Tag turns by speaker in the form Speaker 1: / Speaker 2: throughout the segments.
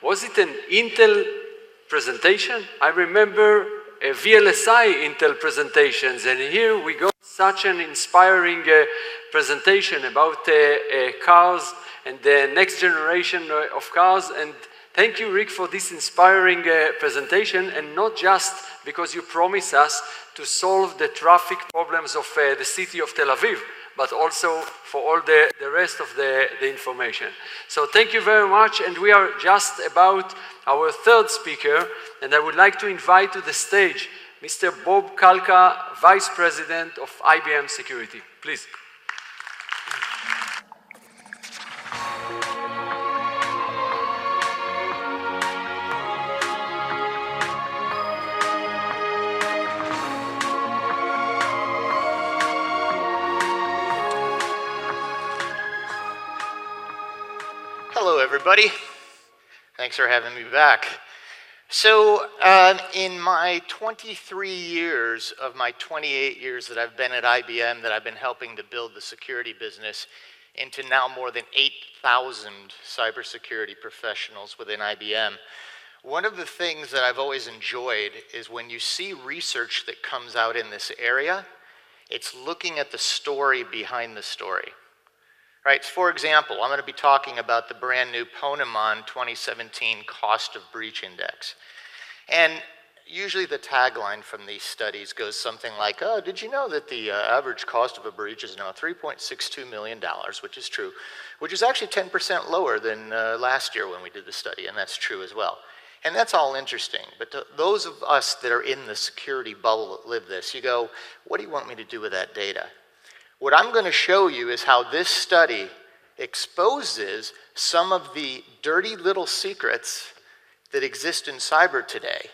Speaker 1: Was it an Intel presentation? I remember a VLSI Intel presentations, and here we got such an inspiring presentation about cars and the next generation of cars. And thank you, Rick, for this inspiring presentation, and not just because you promise us to solve the traffic problems of the city of Tel Aviv, but also for all the rest of the information. So thank you very much, and we are just about our third speaker, and I would like to invite to the stage Mr. Bob Kalka, Vice President of IBM Security. Please.
Speaker 2: Hello, everybody. Thanks for having me back. So, in my 23 years of my 28 years that I've been at IBM, that I've been helping to build the security business into now more than 8,000 cybersecurity professionals within IBM, one of the things that I've always enjoyed is when you see research that comes out in this area, it's looking at the story behind the story. Right, for example, I'm going to be talking about the brand new Ponemon 2017 Cost of Breach Index. And usually the tagline from these studies goes something like, oh, did you know that the average cost of a breach is now $3.62 million, which is true, which is actually 10% lower than last year when we did the study, and that's true as well. And that's all interesting, but to those of us that are in the security bubble that live this, you go, what do you want me to do with that data? What I'm going to show you is how this study exposes some of the dirty little secrets that exist in cyber today.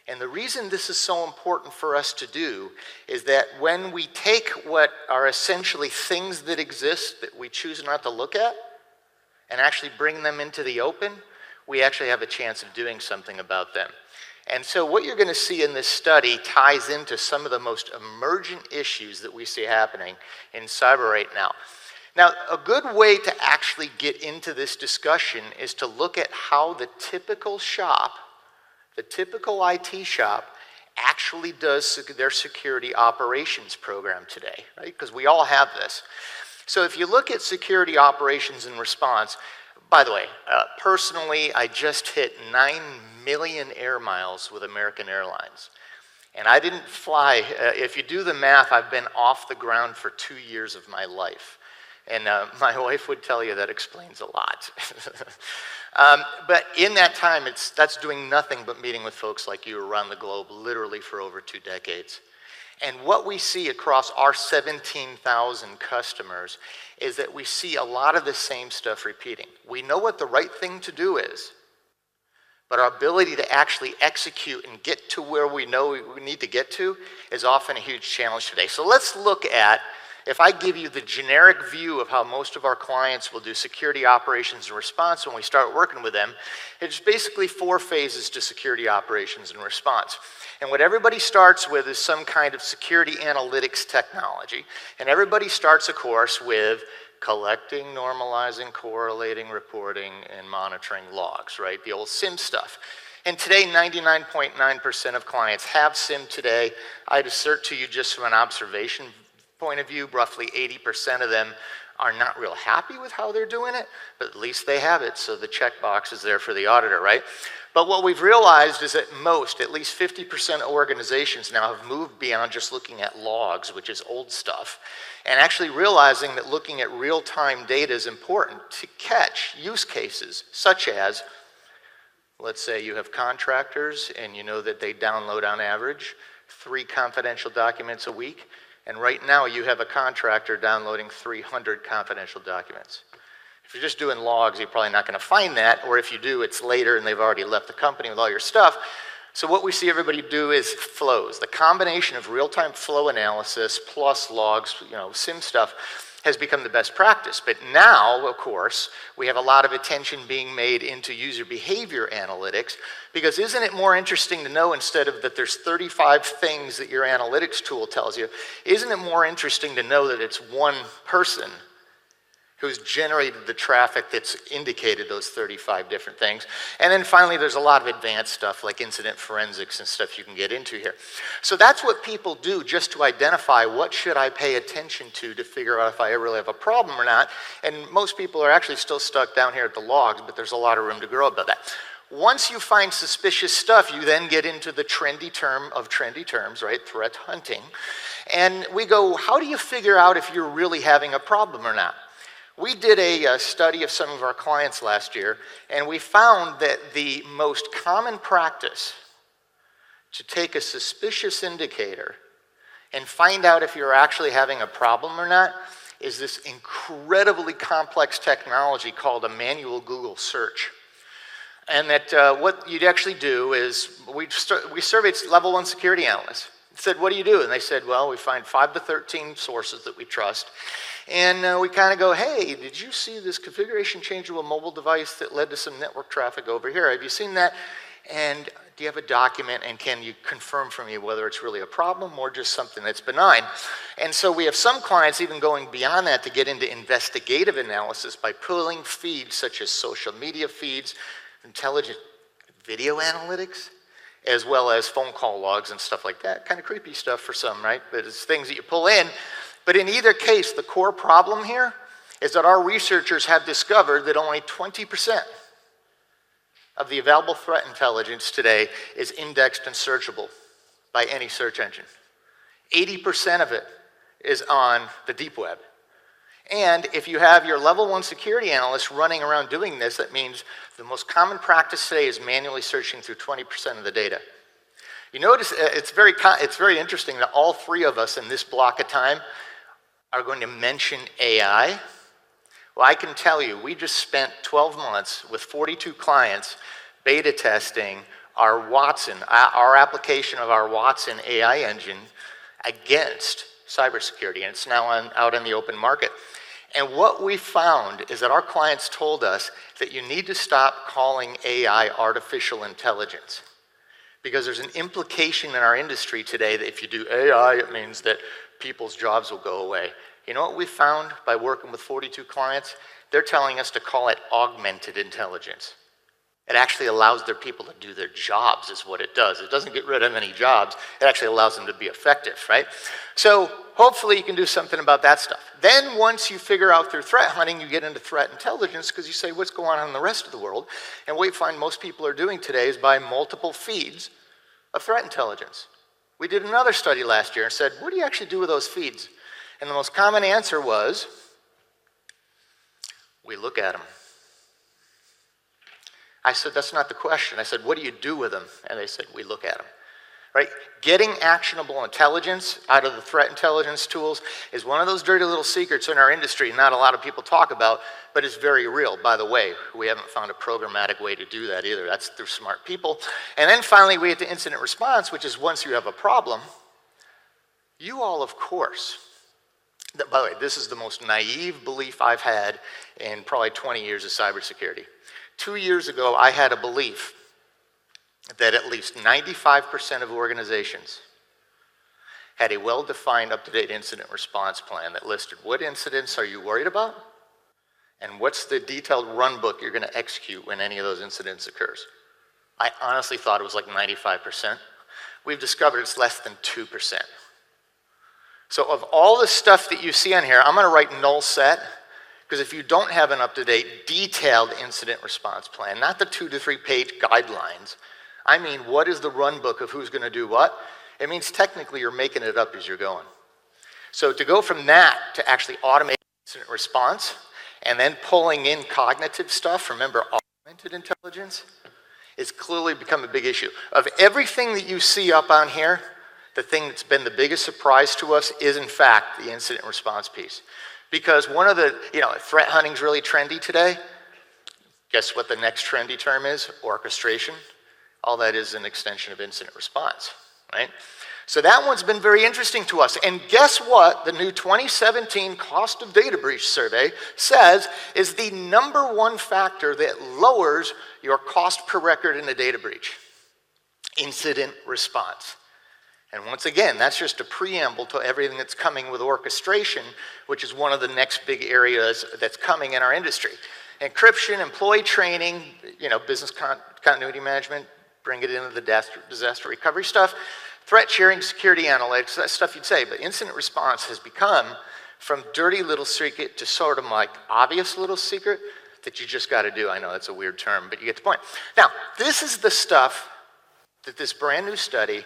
Speaker 2: And the reason this is so important for us to do is that when we take what are essentially things that exist that we choose not to look at and actually bring them into the open, we actually have a chance of doing something about them. And so what you're going to see in this study ties into some of the most emergent issues that we see happening in cyber right now. Now, a good way to actually get into this discussion is to look at how the typical shop, the typical IT shop, actually does their security operations program today, right? Because we all have this. So if you look at security operations and response, by the way, personally, I just hit 9 million air miles with American Airlines. And I didn't fly, if you do the math, I've been off the ground for 2 years of my life. And my wife would tell you that explains a lot. But in that time, that's doing nothing but meeting with folks like you around the globe, literally for over 2 decades. And what we see across our 17,000 customers is that we see a lot of the same stuff repeating. We know what the right thing to do is, but our ability to actually execute and get to where we know we need to get to is often a huge challenge today. So let's look at, if I give you the generic view of how most of our clients will do security operations and response when we start working with them, it's basically 4 phases to security operations and response. And what everybody starts with is some kind of security analytics technology. And everybody starts, of course, with collecting, normalizing, correlating, reporting, and monitoring logs, right? The old SIM stuff. And today, 99.9% of clients have SIM today. I'd assert to you just from an observation point of view, roughly 80% of them are not real happy with how they're doing it, but at least they have it, so the checkbox is there for the auditor, right? But what we've realized is that most, at least 50% of organizations now have moved beyond just looking at logs, which is old stuff, and actually realizing that looking at real-time data is important to catch use cases, such as, let's say you have contractors and you know that they download on average 3 confidential documents a week, and right now you have a contractor downloading 300 confidential documents. If you're just doing logs, you're probably not going to find that, or if you do, it's later and they've already left the company with all your stuff. So what we see everybody do is flows. The combination of real-time flow analysis plus logs, SIM stuff, has become the best practice. But now, of course, we have a lot of attention being made into user behavior analytics, because isn't it more interesting to know, instead of that there's 35 things that your analytics tool tells you, isn't it more interesting to know that it's one person who's generated the traffic that's indicated those 35 different things. And then finally, there's a lot of advanced stuff like incident forensics and stuff you can get into here. So that's what people do just to identify what should I pay attention to figure out if I really have a problem or not. And most people are actually still stuck down here at the logs, but there's a lot of room to grow about that. Once you find suspicious stuff, you then get into the trendy term of trendy terms, right? Threat hunting. And we go, how do you figure out if you're really having a problem or not? We did a study of some of our clients last year, and we found that the most common practice to take a suspicious indicator and find out if you're actually having a problem or not is this incredibly complex technology called a manual Google search. And that what you'd actually do is, we surveyed level 1 security analysts. Said, what do you do? And they said, well, we find 5 to 13 sources that we trust. And we kind of go, hey, did you see this configuration change to a mobile device that led to some network traffic over here? Have you seen that? And do you have a document? And can you confirm for me whether it's really a problem or just something that's benign? And so we have some clients even going beyond that to get into investigative analysis by pulling feeds such as social media feeds, intelligent video analytics, as well as phone call logs and stuff like that. Kind of creepy stuff for some, right? But it's things that you pull in. But in either case, the core problem here is that our researchers have discovered that only 20% of the available threat intelligence today is indexed and searchable by any search engine. 80% of it is on the deep web. And if you have your level 1 security analyst running around doing this, that means the most common practice today is manually searching through 20% of the data. You notice it's very interesting that all three of us in this block of time are going to mention AI. Well, I can tell you, we just spent 12 months with 42 clients beta testing our Watson, our application of our Watson AI engine against cybersecurity, and it's now out in the open market. And what we found is that our clients told us that you need to stop calling AI artificial intelligence, because there's an implication in our industry today that if you do AI, it means that people's jobs will go away. You know what we found by working with 42 clients? They're telling us to call it augmented intelligence. It actually allows their people to do their jobs is what it does. It doesn't get rid of any jobs. It actually allows them to be effective, right? So hopefully you can do something about that stuff. Then once you figure out through threat hunting, you get into threat intelligence because you say, what's going on in the rest of the world? And what we find most people are doing today is buy multiple feeds of threat intelligence. We did another study last year and said, what do you actually do with those feeds? And the most common answer was, we look at them. I said, that's not the question. I said, what do you do with them? And they said, we look at them. Right? Getting actionable intelligence out of the threat intelligence tools is one of those dirty little secrets in our industry not a lot of people talk about, but it's very real. By the way, we haven't found a programmatic way to do that either. That's through smart people. And then finally, we get to incident response, which is once you have a problem, you all, of course, by the way, this is the most naive belief I've had in probably 20 years of cybersecurity. 2 years ago, I had a belief that at least 95% of organizations had a well-defined, up-to-date incident response plan that listed what incidents are you worried about and what's the detailed run book you're going to execute when any of those incidents occurs. I honestly thought it was like 95%. We've discovered it's less than 2%. So of all the stuff that you see on here, I'm going to write null set, because if you don't have an up-to-date, detailed incident response plan, not the 2 to 3 page guidelines, I mean, what is the run book of who's going to do what? It means technically you're making it up as you're going. So to go from that to actually automate incident response and then pulling in cognitive stuff, remember augmented intelligence, is clearly become a big issue. Of everything that you see up on here, the thing that's been the biggest surprise to us is in fact the incident response piece. Because one of the, threat hunting's really trendy today. Guess what the next trendy term is? Orchestration. All that is an extension of incident response, right? So that one's been very interesting to us. And guess what the new 2017 Cost of Data Breach survey says is the #1 factor that lowers your cost per record in a data breach? Incident response. And once again, that's just a preamble to everything that's coming with orchestration, which is one of the next big areas that's coming in our industry. Encryption, employee training, business continuity management, bring it into the disaster recovery stuff, threat sharing, security analytics, that stuff you'd say, but incident response has become from dirty little secret to sort of like obvious little secret that you just got to do. I know that's a weird term, but you get the point. Now, this is the stuff that this brand new study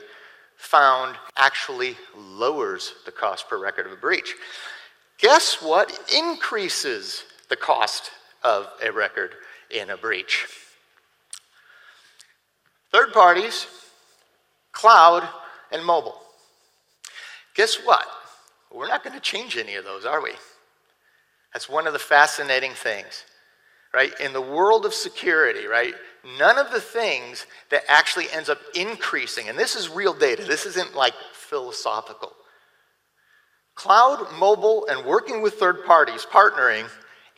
Speaker 2: found actually lowers the cost per record of a breach. Guess what increases the cost of a record in a breach? Third parties, cloud, and mobile. Guess what? We're not going to change any of those, are we? That's one of the fascinating things, right? In the world of security, right? None of the things that actually ends up increasing, and this is real data, this isn't like philosophical. Cloud, mobile, and working with third parties, partnering,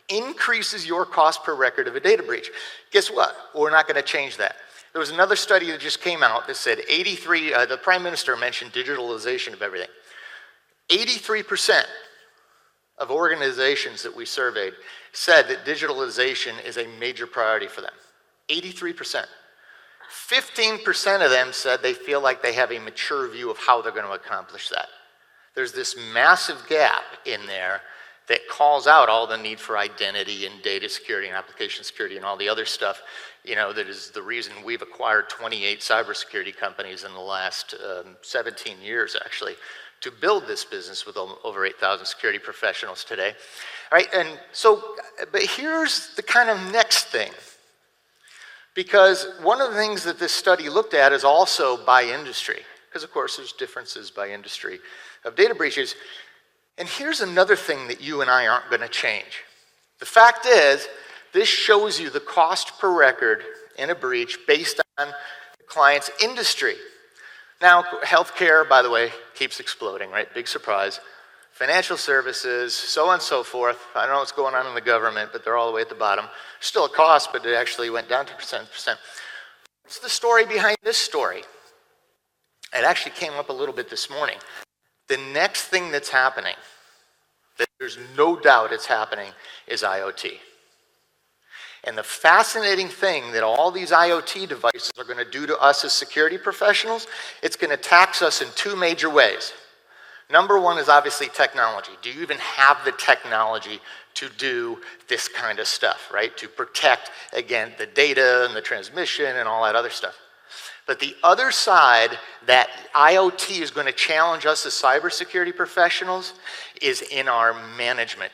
Speaker 2: increases your cost per record of a data breach. Guess what? We're not going to change that. There was another study that just came out that said the Prime Minister mentioned digitalization of everything. 83% of organizations that we surveyed said that digitalization is a major priority for them. 83%. 15% of them said they feel like they have a mature view of how they're going to accomplish that. There's this massive gap in there that calls out all the need for identity and data security and application security and all the other stuff, that is the reason we've acquired 28 cybersecurity companies in the last 17 years, actually, to build this business with over 8,000 security professionals today. All right, and so, but here's the kind of next thing. Because one of the things that this study looked at is also by industry, because of course there's differences by industry of data breaches. And here's another thing that you and I aren't going to change. The fact is, this shows you the cost per record in a breach based on the client's industry. Now, healthcare, by the way, keeps exploding, right? Big surprise. Financial services, so on and so forth. I don't know what's going on in the government, but they're all the way at the bottom. Still a cost, but it actually went down to percent. What's the story behind this story? It actually came up a little bit this morning. The next thing that's happening, that there's no doubt it's happening, is IoT. And the fascinating thing that all these IoT devices are going to do to us as security professionals, it's going to tax us in two major ways. Number one is obviously technology. Do you even have the technology to do this kind of stuff, right? To protect, again, the data and the transmission and all that other stuff. But the other side that IoT is going to challenge us as cybersecurity professionals is in our management.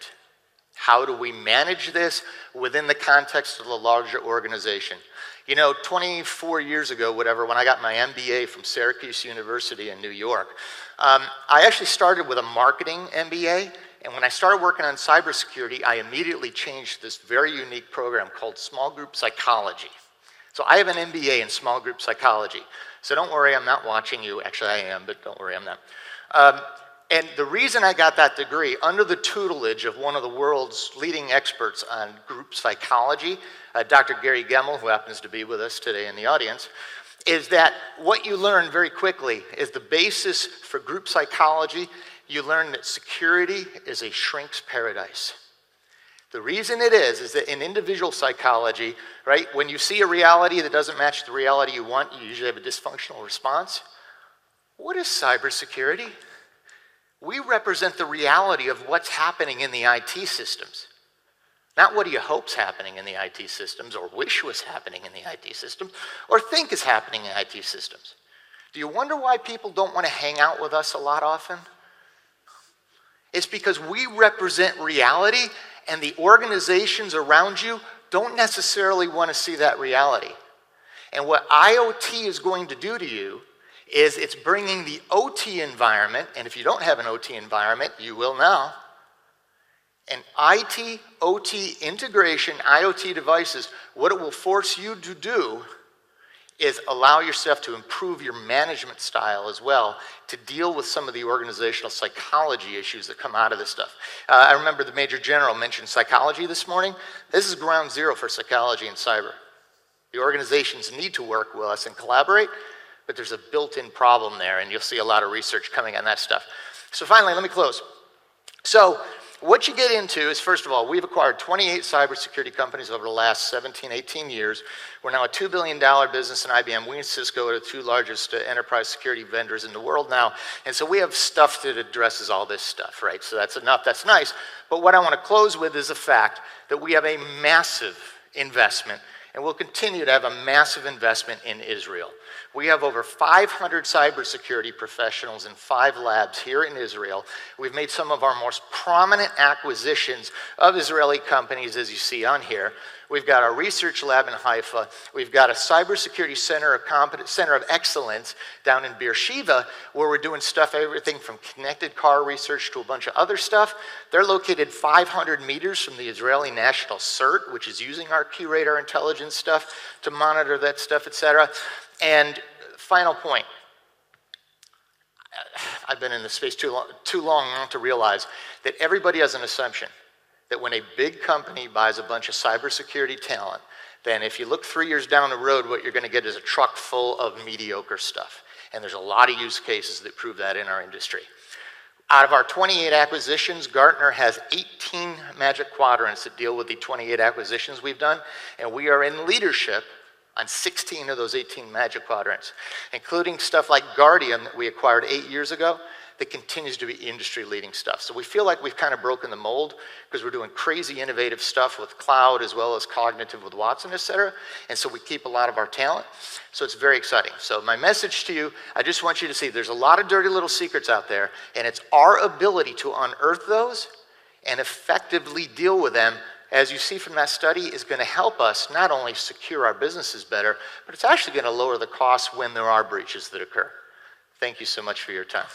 Speaker 2: How do we manage this within the context of the larger organization? 24 years ago, whatever, when I got my MBA from Syracuse University in New York, I actually started with a marketing MBA, and when I started working on cybersecurity, I immediately changed this very unique program called Small Group Psychology. So I have an MBA in small group psychology. So don't worry, I'm not watching you. Actually, I am, but don't worry, I'm not. And the reason I got that degree, under the tutelage of one of the world's leading experts on group psychology, Dr. Gary Gemmel, who happens to be with us today in the audience, is that what you learn very quickly is the basis for group psychology. You learn that security is a shrink's paradise. The reason it is that in individual psychology, right, when you see a reality that doesn't match the reality you want, you usually have a dysfunctional response. What is cybersecurity? We represent the reality of what's happening in the IT systems. Not what do you hope's happening in the IT systems, or wish was happening in the IT systems, or think is happening in IT systems. Do you wonder why people don't want to hang out with us a lot often? It's because we represent reality, and the organizations around you don't necessarily want to see that reality. And what IoT is going to do to you is it's bringing the OT environment, and if you don't have an OT environment, you will now. And IT, OT integration, IoT devices, what it will force you to do is allow yourself to improve your management style as well to deal with some of the organizational psychology issues that come out of this stuff. I remember the Major General mentioned psychology this morning. This is ground zero for psychology in cyber. The organizations need to work with us and collaborate, but there's a built-in problem there, and you'll see a lot of research coming on that stuff. So finally, let me close. So what you get into is, first of all, we've acquired 28 cybersecurity companies over the last 17, 18 years. We're now a $2 billion business in IBM. We and Cisco are the two largest enterprise security vendors in the world now. And so we have stuff that addresses all this stuff, right? So that's enough, that's nice. But what I want to close with is the fact that we have a massive investment, and we'll continue to have a massive investment in Israel. We have over 500 cybersecurity professionals in 5 labs here in Israel. We've made some of our most prominent acquisitions of Israeli companies, as you see on here. We've got our research lab in Haifa. We've got a cybersecurity center of excellence down in Beersheba, where we're doing stuff, everything from connected car research to a bunch of other stuff. They're located 500 meters from the Israeli National CERT, which is using our QRadar intelligence stuff to monitor that stuff, etc. And final point, I've been in this space too long not to realize that everybody has an assumption that when a big company buys a bunch of cybersecurity talent, then if you look 3 years down the road, what you're going to get is a truck full of mediocre stuff. And there's a lot of use cases that prove that in our industry. Out of our 28 acquisitions, Gartner has 18 Magic Quadrants that deal with the 28 acquisitions we've done, and we are in leadership on 16 of those 18 Magic Quadrants, including stuff like Guardian that we acquired 8 years ago that continues to be industry-leading stuff. So we feel like we've kind of broken the mold because we're doing crazy innovative stuff with cloud as well as cognitive with Watson, et cetera. And so we keep a lot of our talent. So it's very exciting. So my message to you, I just want you to see there's a lot of dirty little secrets out there, and it's our ability to unearth those and effectively deal with them, as you see from that study, is going to help us not only secure our businesses better, but it's actually going to lower the costs when there are breaches that occur. Thank you so much for your time.